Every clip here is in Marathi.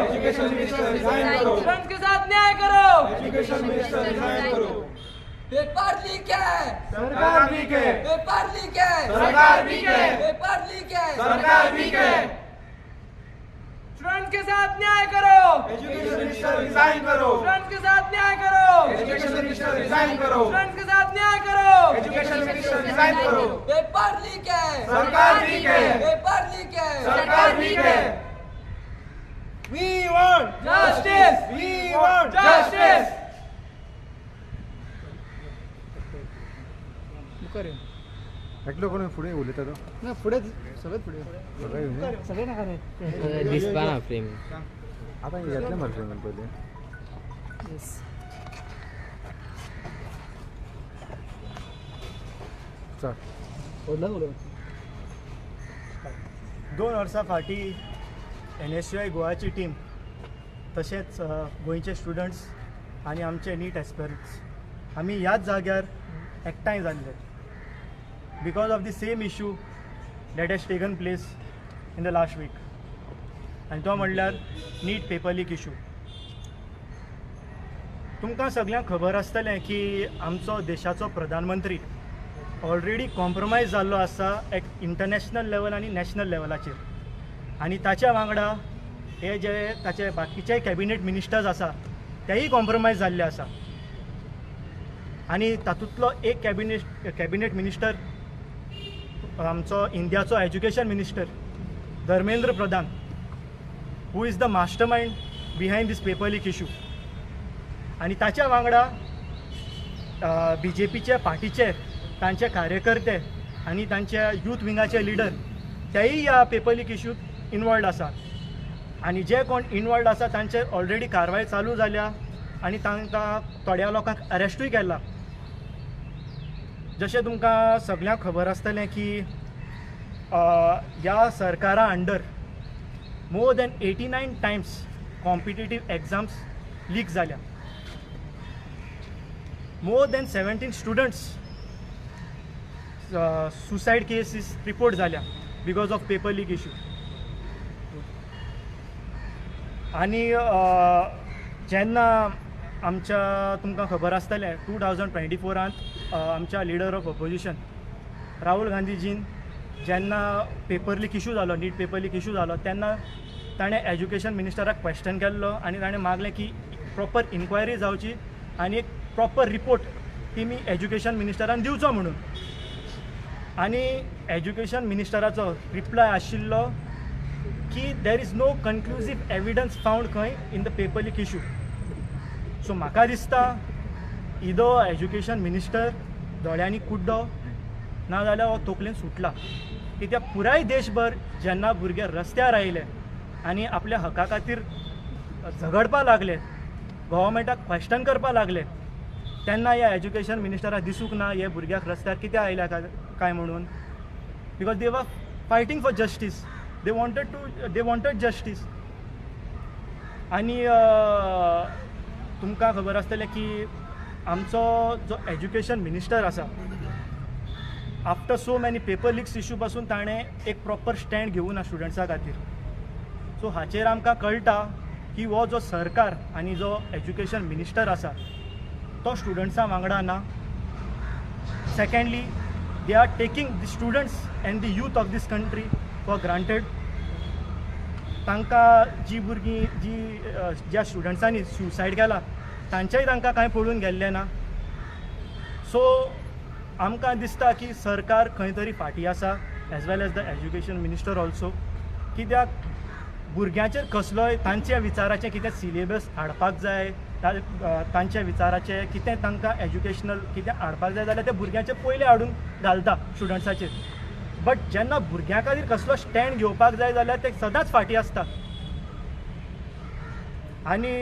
एजुकेशन मिनिस्टर रिजाइन करो। स्टूडेंट्स के साथ न्याय करो। एजुकेशन मिनिस्टर रिजाइन करो। पेपर लीक है, सरकार लीक है। पेपर लीक है, सरकार लीक है। पेपर लीक है, सरकार लीक है। स्टूडेंट्स के साथ न्याय करो। एजुकेशन मिनिस्टर रिजाइन करो। स्टूडेंट्स के साथ न्याय करो। एजुकेशन मिनिस्टर रिजाइन करो। स्टूडेंट्स के साथ न्याय करो। एजुकेशन मिनिस्टर रिजाइन करो। पेपर लीक है, सरकार लीक है। पेपर लीक है, सरकार लीक है। We want justice, we want justice. एकलो कोणी पुढे उलयता तो ना पुढे सगळ्यात पुढे सगळे येऊन सगळे नका रे दिसपा ना फ्रेम आता घेतले मला फ्रेम पहिले येस चल बोला बोला 2 वर्सां फाटीं NSUI गोवाची टीम तशेंच गोंयचे स्टुडंट्स आनी आमचे नीट एस्पिरंट्स आमी ह्याच जाग्यार एकठांय जाल्ले because of the same issue that has taken place in the last week आनी तो म्हणल्यार नीट पेपर लीक इशू. तुमकां सगळ्यांक खबर आसतलें की आमचो देशाचो प्रधानमंत्री ऑलरेडी कॉम्प्रोमायज जाल्लो आसा एक इंटरनॅशनल लेवल आनी नॅशनल लेवलाचेर आनी ताच्या वांगडा हे जे ताचे बाकीचे कॅबिनेट मिनिस्टर्स आसा तेय कॉम्प्रोमायज जाल्ले आसा आनी तातूंतलो एक कॅबिनेट मिनिस्टर आमचो इंडियाचो education minister Dharmendra Pradhan who is the master mind behind these paper leak issue आनी ताच्या वांगडा BJPचे पार्टीचे तांचे कार्यकर्ते आनी तांच्या यूथ विंगाचे लिडर तेय ह्या पेपर लीक इशूत इनवॉल्ड आसा आनी जे कोण इनवॉल्ड आसा तांचेर ऑलरेडी कारवाय चालू जाल्या आनी तांकां थोड्या लोकांक अरेस्टूय केला. जशें तुमकां सगळ्यांक खबर आसतलें की ह्या सरकारा under more than 89 times competitive exams leak जाल्या. More than 17 students suicide cases report जाल्या because of paper leak issue. आनी जेन्ना आमच्या तुमकां खबर आसतलें 2024 आमच्या लिडर ऑफ ऑपोजिशन राहुल गांधीजीन जेन्ना पेपर लीक इशू जालो नीट पेपर लीक इशू जालो तेन्ना ताणें एज्युकेशन मिनिस्टराक क्वेश्चन केल्लो आनी ताणें मागलें की प्रॉपर इन्क्वायरी जावची आनी एक प्रॉपर रिपोर्ट तेमी एज्युकेशन मिनिस्टरान दिवचो म्हणून. आनी एज्युकेशन मिनिस्टराचो रिप्लाय आशिल्लो की there is no conclusive evidence found खंय in the paper leak issue. So म्हाका दिसता इदो एज्युकेशन मिनिस्टर दोळ्यांनी कुड्डो नाजाल्यार हो तकलेन सुटला कित्याक पुराय देशभर जेन्ना भुरगे रस्त्यार आयले आनी आपल्या हका खातीर झगडपा लागले गव्हर्मेंटाक क्वेश्चन करपा लागले तेन्ना ह्या एज्युकेशन मिनिस्टराक दिसूंक ना हे भुरग्याक रस्त्यार कित्याक आयल्या काय म्हणून बिकॉज दे वर fighting for justice they wanted justice. आनी तुमकां खबर आसतलें की आमचो जो एज्युकेशन मिनिस्टर आसा after so many paper leaks issue पासून ताणें एक प्रॉपर स्टँड घेवना स्टुडंट्सा खातीर. सो हाचेर आमकां कळटा की हो जो सरकार आनी जो एज्युकेशन मिनिस्टर आसा तो स्टुडंट्सां वांगडा ना. Secondly they are taking the students and the youth of these country for granted. तांकां जी भुरगीं ज्या स्टुडंट्सांनी सुसायड केला तांचेय तांकां कांय पडून गेल्लें ना. सो आमकां दिसता की सरकार खंय तरी फाटीं आसा as well as the education minister also कित्याक भुरग्यांचेर कसलोय तांच्या विचाराचें कितें सिलेबस हाडपाक जाय तांच्या विचाराचें कितें तांकां एज्युकेशनल कितें हाडपाक जाय जाल्यार ते भुरग्यांचे पयले हाडून घालता स्टुडंट्साचेर. बट जेन्ना भुरग्यां खातीर कसलो स्टँड घेवपाक जाय जाल्यार ते सदांच फाटीं आसता. आनी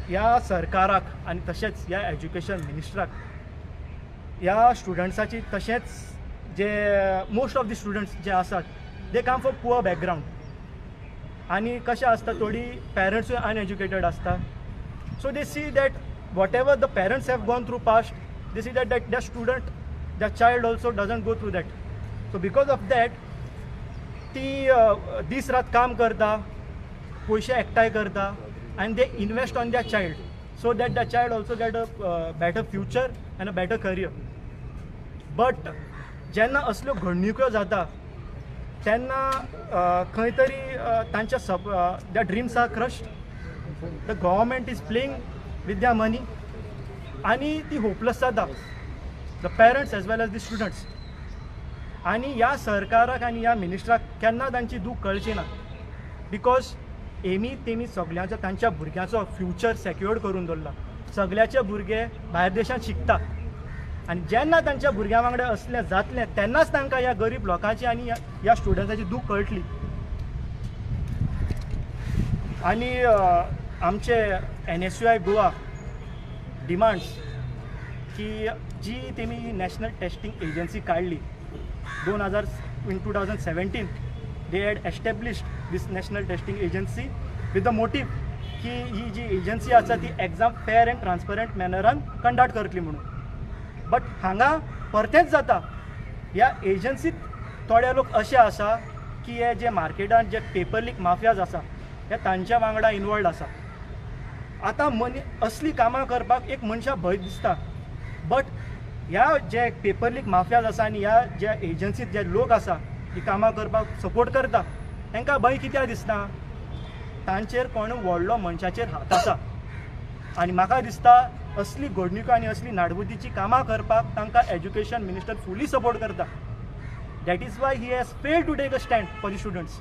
ह्या सरकाराक आनी तशेंच ह्या एज्युकेशन मिनिस्टराक ह्या स्टुडंट्साची तशेंच जे मोस्ट ऑफ द स्टुडंट्स जे आसात दे कम फ्रॉम पुअर बॅकग्रावंड आनी कशें आसता थोडी पेरंट्सूय अनएज्युकेटेड आसता. So they see that what ever the parents have gone through past they see that the student the child also doesn't go through that. So because of that ती दीस रात काम करता, पयशे एकठांय करता and they invest on their child so that the child also get a better future and a better career. But जेन्ना असल्यो घडणुको जाता तेन्ना खंय तरी तांच्या their dreams are crushed. The government is playing with their money आणि ती होपलेस जाता, the parents as well as the students. आणि ह्या सरकाराक आनी ह्या मिनिस्टराक केन्ना तांची दूख कळची ना, बिकॉज तेमी सगळ्यांचो तांच्या भुरग्यांचो फ्युचर सेक्युअर्ड करून दवरला. सगळ्याचे भुरगे भायर देशांत शिकता आनी जेन्ना तांच्या भुरग्यां वांगडा असलें जातलें तेन्नाच तांकां ह्या गरीब लोकांची आनी ह्या स्टुडंट्साची दूख कळटली. आनी आमचे NSUI गोवा डिमांड्स की जी तेमी नॅशनल टेस्टिंग एजन्सी काडली 2017 they had established this national testing agency with the motive की ही जी एजन्सी आसा ती एग्जाम फेअर एंड ट्रान्सपरंट मॅनरान कंडक्ट करतली म्हणून. बट हांगा परतेंच जाता, ह्या एजन्सीत थोडे लोक अशे आसा की हे जे मार्केटान जे पेपर लीक माफियाज आसा हे तांच्या वांगडा इनवॉल्ड आसा. आतां असली कामां करपाक एक मनशा भंय दिसता, बट ह्या जे पेपर लीक माफियाज आसा आनी ह्या ज्या एजन्सीत जे लोक आसा ही कामां करपाक सपोर्ट करता तांकां भंय कित्याक दिसता, तांचेर कोण व्हडलो मनशाचेर हात आसा. आनी म्हाका दिसता असली घडणुको आनी असली नाडबुद्दीची कामां करपाक तांकां एज्युकेशन मिनिस्टर फुली सपोर्ट करता. That is why he has failed to take a stand for the students.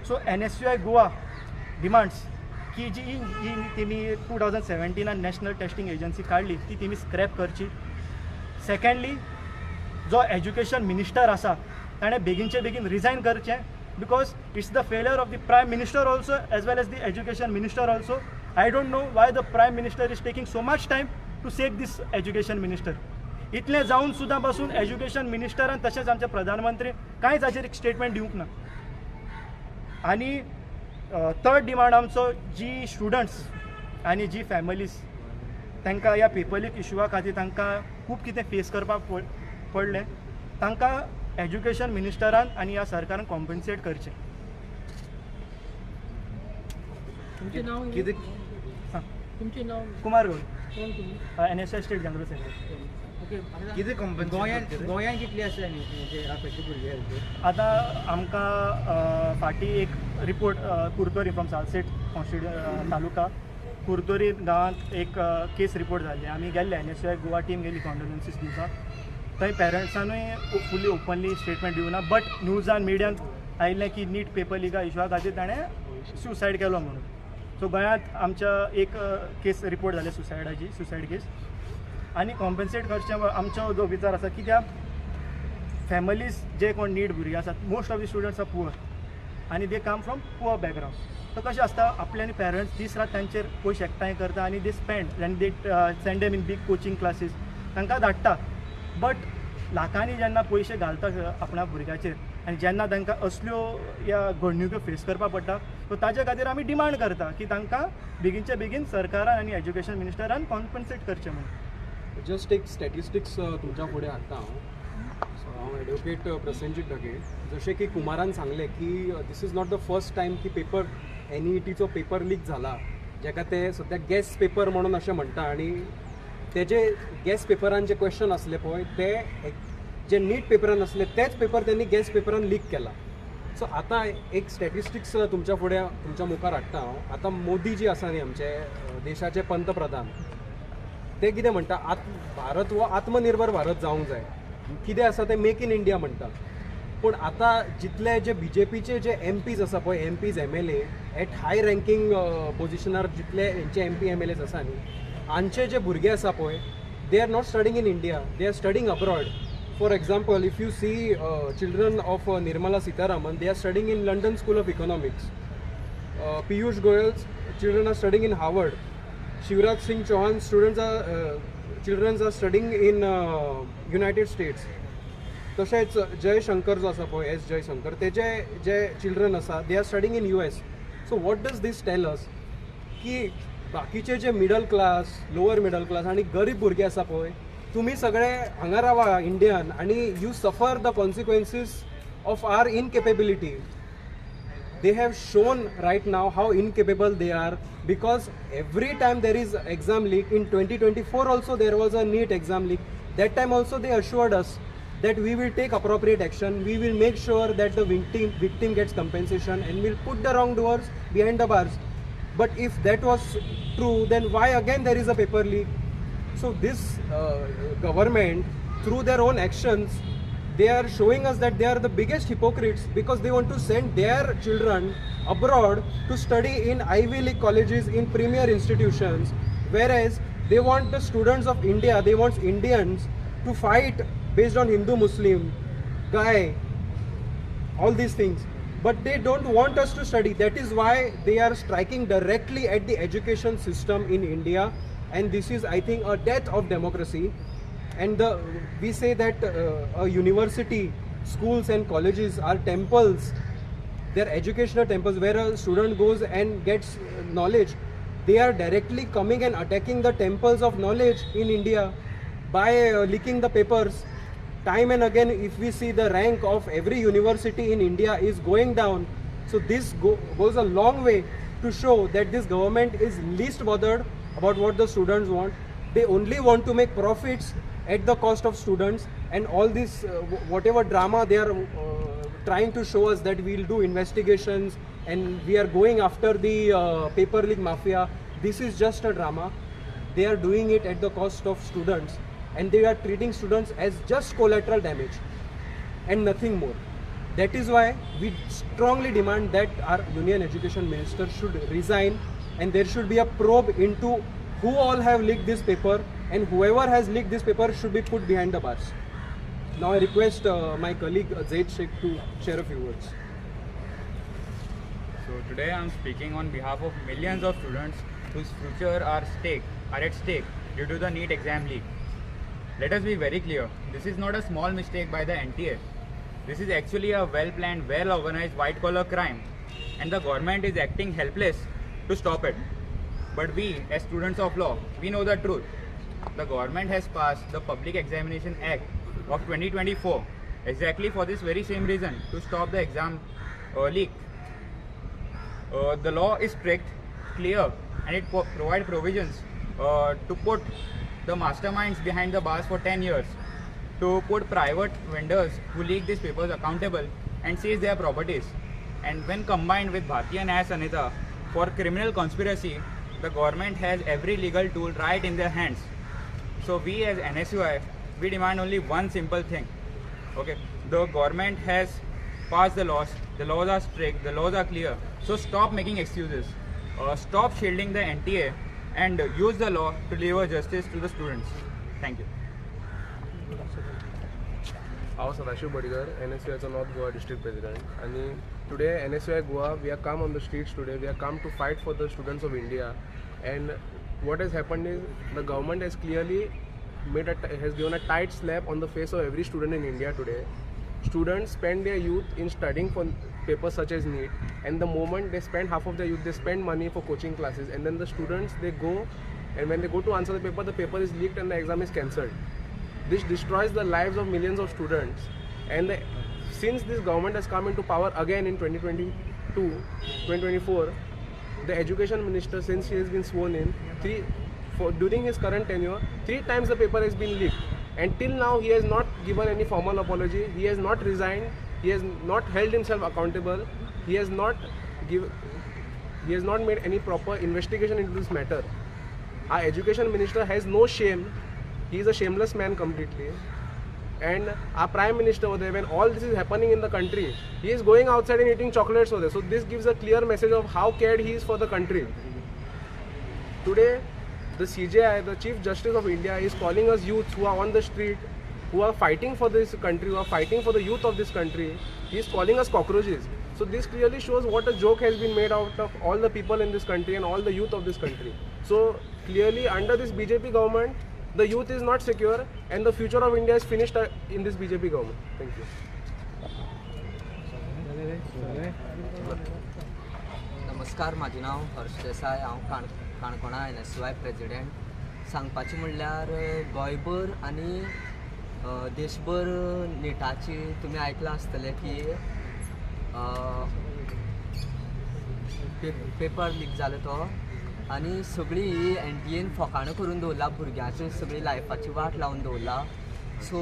So NSUI Goa demands की जी तेमी 2017 नॅशनल टेस्टिंग एजन्सी काडली ती तेमी स्क्रॅप करची. सेकंडली जो एज्युकेशन मिनिस्टर आसा ताणें बेगीनचे बेगीन रिजायन करचें, because it's the failure of the prime minister also as well as the education minister also. I don't know why the prime minister is taking so much time to sack these education minister. इतलें जावन सुद्दां पासून एज्युकेशन मिनिस्टरान तशेंच आमचे प्रधानमंत्री कांयच हाचेर एक स्टेटमेंट दिवंक ना. आनी थर्ड डिमांड आमचो जी स्टुडंट्स आनी जी फॅमिलीज तांकां ह्या पेपर लीक इशुआ खातीर तांकां खूब कितें फेस करपाक पडलें, तांकां एज्युकेशन मिनिस्टरान आनी ह्या सरकारान कॉम्पन्सेट करचें. तुमचें नाव कितें तुमचें नाव कुमार गौड, कोण तुमी? NSUI state general secretary. कितें गोंयांत कितली आसा न्ही म्हणजे आपयचे भुरगे आतां आमकां फाटीं एक रिपोर्ट कुर्तोरी फ्रॉम सालसेट तालुका कुर्तोरी गांवांत एक केस रिपोर्ट जाल्ली. आमी गेल्ले NSUI गोवा टीम गेली कॉन्डोलन्सीस दिवपाक. थंय पेरंट्सानूय फुल्ली ओपनली स्टेटमेंट दिवना, बट न्यूजान मिडियान आयिल्लें की नीट पेपर लिका इशुआ खातीर ताणें सुसायड केलो म्हणून. सो गोंयांत आमच्या एक केस रिपोर्ट जाले सुसायड केस. आनी कॉम्पन्सेट करचें आमचो जो विचार आसा, कित्याक फॅमिलीज जे कोण नीट भुरगे आसात, most of the students are poor आनी they come from poor background. So कशें आसता, आपल्यानी पेरंट्स दीस रात तांचेर पयशे एकठांय करता आनी दे स्पेंड आनी they send them in big coaching classes, तांकां धाडटा. बट लाखांनी जेन्ना पयशे घालता आपणा भुरग्याचेर आनी जेन्ना तांकां असल्यो ह्या घडणुको फेस करपाक पडटा, सो ताजे खातीर आमी डिमांड करता की तांकां बेगीनचे बेगीन सरकारान आनी एज्युकेशन मिनिस्टरान कॉम्पन्सेट करचें म्हणून. जस्ट एक स्टॅटिस्टिक्स तुमच्या फुडें हाडटा हांव. सो हांव एडवोकेट प्रसेनजीत ढगे. जशें की कुमारान सांगलें की this is not the first time की पेपर NEETचो पेपर लीक जाला, जेका ते सद्याक गॅस पेपर म्हणून अशें म्हणटा. आनी तेजे गॅस पेपरान जे क्वेश्चन आसले पळय ते जे नीट पेपरान आसले तेच पेपर त्यांनी गॅस पेपरान लीक केला. सो आतां एक स्टॅटिस्टिक्स तुमच्या फुडें तुमच्या मुखार हाडटा हांव. आतां मोदी जी आसा न्ही आमचे देशाचे पंतप्रधान, ते कितें म्हणटा, भारत हो आत्मनिर्भर भारत जावंक जाय. कितें आसा ते मेक इन इंडिया म्हणटा. पूण आतां जितले जे BJPचे जे MPs आसा पळय, MPs MLA एट हाय रँकींग पोजिशनार जितले हेंचे MP MLAs आसा न्ही, हांचे जे भुरगे आसा पळय, they are not studying in India, they are studying abroad. For example, if you see children of Nirmala Sitharaman, they are studying in London School of Economics. Piyush Goyal's children are studying in Harvard. Shivraj Singh Chauhan's children are studying in United States. तशेंच जय शंकर जो आसा पळय, S जयशंकर, तेजे जे चिल्ड्रन आसा they are studying in US. So what does this tell us की बाकीचे जे middle class, lower middle class आनी गरीब भुरगे आसा पळय, तुमी सगळे हांगा रावा इंडियान आनी you suffer the consequences of our incapability. They have shown right now how incapable they are, because every time there is exam leak, in 2024 also there was a NEET exam leak. That time also they assured us that we will take appropriate action, we will make sure that the victim gets compensation, and will put the wrongdoers behind the bars. But if that was true, then why again there is a paper leak? So this government, through their own actions, they are showing us that they are the biggest hypocrites, because they want to send their children abroad to study in Ivy League colleges, in premier institutions, whereas they want the students of India, they want Indians to fight based on Hindu-Muslim, guy, all these things. But they don't want us to study. That is why they are striking directly at the education system in India, and this is, I think, a death of democracy. And we say that a university, schools and colleges are temples. They're educational temples where a student goes and gets knowledge. They are directly coming and attacking the temples of knowledge in India by leaking the papers. Time and again, if we see the rank of every university in India is going down. So this goes a long way to show that this government is least bothered about what the students want. They only want to make profits at the cost of students, and all this whatever drama they are trying to show us, that we'll do investigations and we are going after the paper leak mafia. This is just a drama. They are doing it at the cost of students, and they are treating students as just collateral damage and nothing more. That is why we strongly demand that our Union Education Minister should resign, and there should be a probe into who all have leaked this paper, and whoever has leaked this paper should be put behind the bars. Now I request my colleague Zaid Sheikh to share a few words. So today I am speaking on behalf of millions of students whose future are at stake due to the NEET exam leak. Let us be very clear, this is not a small mistake by the NTA. This is actually a well-planned, well-organized white-collar crime, and the government is acting helpless to stop it. But we, as students of law, we know the truth. The government has passed the Public Examination Act of 2024 exactly for this very same reason, to stop the exam leak. The law is strict, clear, and it provides provisions to put the masterminds behind the bars for 10 years, to put private vendors who leak these papers accountable and seize their properties. And when combined with Bharatiya Nyaya Sanhita for criminal conspiracy, the government has every legal tool right in their hands. So we as NSUI, we demand only one simple thing. Okay, the government has passed the laws are strict, the laws are clear. So stop making excuses, stop shielding the NTA, and use the law to deliver justice to the students. Thank you. हांव सदाशिव बडीकर, NSUIचो नॉर्थ गोवा डिस्ट्रिक्ट प्रेसिडेंट, आणि today NSUI Goa, we have come on the streets today. We have come to fight for the students of India, and what has happened is the government has clearly has given a tight slap on the face of every student in India today. Students spend their youth in studying for papers such as NEET, and the moment they spend half of their youth, they spend money for coaching classes, and then the students, they go, and when they go to answer the paper is leaked and the exam is cancelled. This destroys the lives of millions of students, and since this government has come into power again in 2024, the education minister, since he has been sworn in, during his current tenure, 3 times the paper has been leaked, and till now he has not given any formal apology, he has not resigned, he has not held himself accountable, he has not made any proper investigation into this matter. Our education minister has no shame. He is a shameless man completely. And our Prime Minister over there, when all this is happening in the country, he is going outside and eating chocolates over there. So this gives a clear message of how cared he is for the country. Today, the CJI, the Chief Justice of India, is calling us youths who are on the street, who are fighting for this country, who are fighting for the youth of this country. He is calling us cockroaches. So this clearly shows what a joke has been made out of all the people in this country and all the youth of this country. So clearly, under this BJP government, the youth is not secure, and the future of India is finished in this BJP government. Thank you. नमस्कार, माझे नाव हर्ष देसाय, हांव काणकोणा NSUI प्रेसिडेंट. सांगपाचें म्हणल्यार गोंयभर आनी देशभर नेटाची तुम्ही ऐकलं असतले की पेपर लीक जालो तो आनी सगळी NTA फकाणां करून दवरला भुरग्यांची सगळी लायफाची वाट लावन दवरला. सो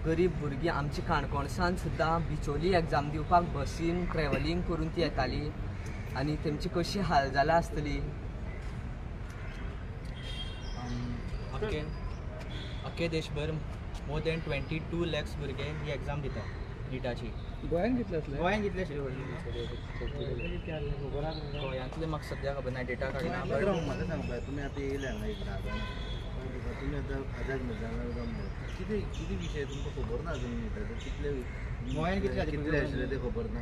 गरीब भुरगीं आमची काणकोणसान सुद्दां बिचोली एग्जाम दिवपाक बसीन ट्रॅव्हलिंग करून ती येताली आनी तेमची कशी हाल जाला आसतली. अख्खे देशभर मोर दॅन 22 lakhs भुरगे ही एग्जाम दिता निटाची. गोंयान कितले असले गोंयान कितले आशिल्ले गोंयांतले म्हाका सद्या खबर ना डेटा काडिना. म्हाका सांगपा तुमी आतां येयले हांगा इकडे तुमी आतां आझाद मैदानार कितें कितें विशय तुमकां खबर ना अजून निटाचो कितले गोंयान कितले कितले आशिल्ले ते खबर ना.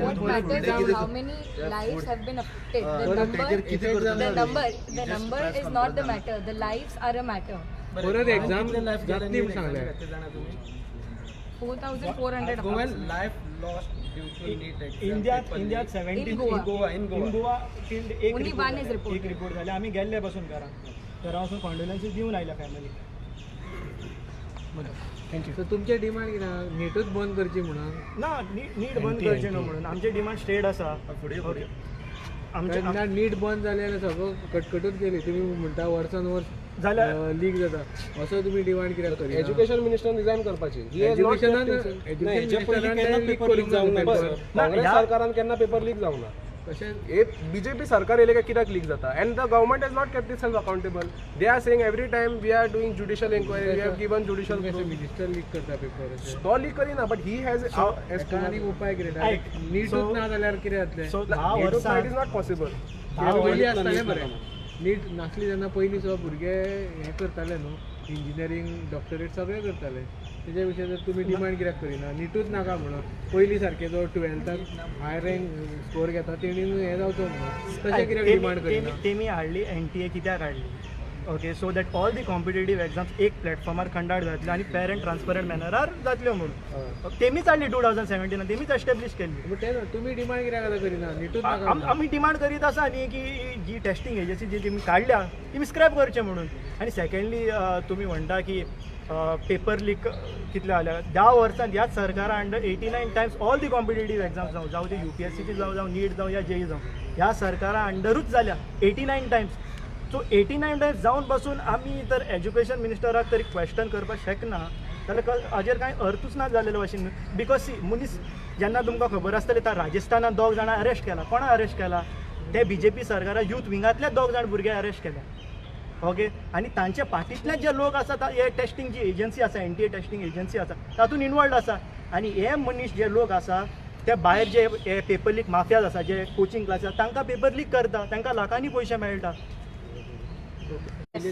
What matters is how many lives have been affected. The number is not the matter. The lives are a matter. परत एक्झाम जातली म्हूण सांगले. 4,400 इंडियात 70 In Goa. In Goa killed एक Only report one is झाले. reported. एक रिपोर्ट झाले. आम्ही गेल्ले पासून घरा वचून कॉन्डोलन्सीस दिवन आयल्या फॅमिली. सो तुमचे डिमांड कितें नीटूच बंद करची म्हणून? ना नीट बंद करचे न्हू म्हणून आमचे डिमांड स्ट्रेट आसा. फुडें आमचे नीट बंद जाले आनी सगळं कटकटूच गेली. तुम्ही म्हणटा वर्सान वर्स जाल्यार लीक जाता असो तुम्ही डिमांड कित्याक करिना? एज्युकेशन मिनिस्टर रिजायन करपाची. काँग्रेस सरकारान केन्ना पेपर लीक जावंक ना. BJP सरकार येयले काय कित्याक लीक जाता and the government has not kept itself accountable. They are saying every time we are doing judicial inquiry we have given judicial. Minister leak करता पेपर तो लीक करिना बट ही हॅज आनी उपाय कितें? नीटूच ना जाल्यार कितें जातलें? सो 10 वर्सां इट इज नॉट पॉसिबल. पयलीं आसतालें मरे नीट नासली तेन्ना पयलीं सुद्दां भुरगे हें करताले न्हू इंजिनियरींग डॉक्टरेट सगळें करताले. तेच्या विशयी जर तुमी डिमांड कित्याक करिना? नीटूच नाका म्हणून पयलीं सारके जो 12th हाय रँक स्कोर घेता तेणी हें जावचो म्हणून तशें कित्याक डिमांड करिना? तेमी हाडली NTA कित्याक हाडली? Okay so that all the competitive exams एक प्लॅटफॉर्मार कंडक्ट जातल्यो आनी फेर एंड ट्रान्सपरंट मॅनरार जातल्यो म्हणून तेमीच हाडली 2017 तेमीच एस्टॅब्लीश केल्ली. बट तें तुमी डिमांड कित्याक आतां करिना? नीटूच नाका आमी डिमांड करीत आसा न्ही की जी टेस्टींग एजन्सी जी तेमी काडल्या ती स्क्रॅप करचे म्हणून. आनी सेकंडली तुमी म्हणटा की पेपर लीक कितले जाल्या 10 वर्सांत ह्याच सरकारा under 89 Times all the competitive exams जावं ते UPSCची जावं नीट जावं या JEE जावं ह्या सरकारा अंडरूच जाल्या 89 टायम्स. सो 89 टायम्स जावन पासून आमी तर एज्युकेशन मिनिस्टराक तरी क्वेश्चन करपाक शकना जाल्यार हाजेर कांय अर्थूच ना जालेलो भाशेन. बिकॉज सी मनीस जेन्ना तुमकां खबर आसतलें तर राजस्थानात 2 जाणां अरेस्ट केला. कोणा अरेस्ट केला? ते BJP सरकारा यूथ विंगातले 2 जाण भुरगे अरेस्ट केल्या. ओके आनी तांच्या पाठींतले जे लोक आसा हे टेस्टींग जी एजन्सी आसा NTA टेस्टींग एजन्सी आसा तातूंत इनवॉल्ड आसा. आनी हे मनीस जे लोक आसा ते भायर जे पेपर लीक माफियाज आसा जे कोचिंग क्लासीस तांकां पेपर लीक करता तांकां लाखांनी पयशे मेळटा. Yes,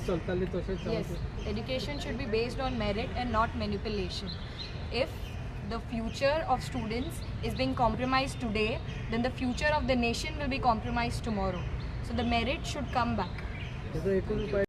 education should be based on merit and not manipulation. If the future of students is being compromised today, then the future of the nation will be compromised tomorrow. So the merit should come back. त्याचा एकूच उपाय